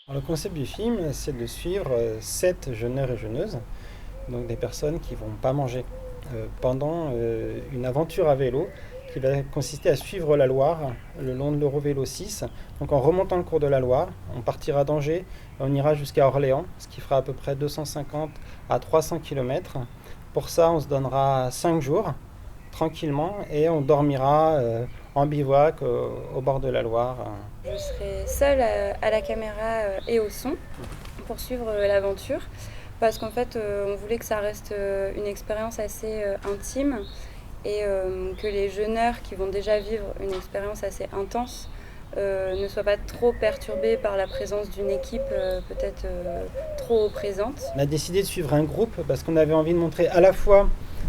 Alors, le concept du film, c'est de suivre 7 jeûneurs et jeûneuses, donc des personnes qui vont pas manger, pendant une aventure à vélo qui va consister à suivre la Loire le long de l'Eurovélo 6. Donc en remontant le cours de la Loire, on partira d'Angers, on ira jusqu'à Orléans, ce qui fera à peu près 250 à 300 km. Pour ça, on se donnera 5 jours tranquillement et on dormira en bivouac au bord de la Loire. Je serai seule à la caméra et au son pour suivre l'aventure parce qu'en fait on voulait que ça reste une expérience assez intime et que les jeûneurs qui vont déjà vivre une expérience assez intense ne soient pas trop perturbés par la présence d'une équipe peut-être trop présente. On a décidé de suivre un groupe parce qu'on avait envie de montrer à la fois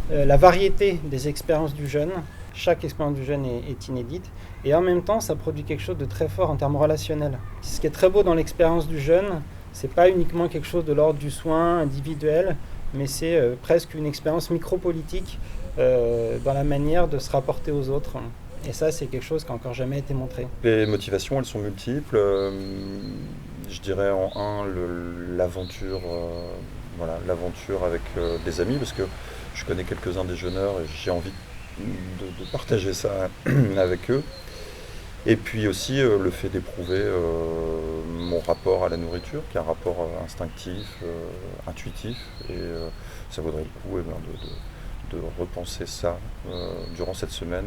la variété des expériences du jeune. Chaque expérience du jeune est inédite et en même temps ça produit quelque chose de très fort en termes relationnels. Ce qui est très beau dans l'expérience du jeune, c'est pas uniquement quelque chose de l'ordre du soin individuel, mais c'est presque une expérience micropolitique dans la manière de se rapporter aux autres. Et ça, c'est quelque chose qui n'a encore jamais été montré. Les motivations, elles sont multiples. Je dirais en un, l'aventure, voilà, l'aventure avec des amis, parce que je connais quelques-uns des jeûneurs et j'ai envie de partager ça avec eux. Et puis aussi le fait d'éprouver mon rapport à la nourriture, qui est un rapport instinctif, intuitif, et ça vaudrait le coup de repenser ça durant cette semaine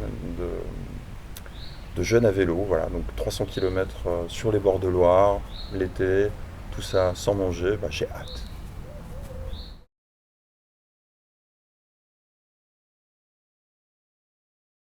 de jeûne à vélo. Voilà, donc 300 km sur les bords de Loire, l'été, tout ça sans manger, j'ai hâte.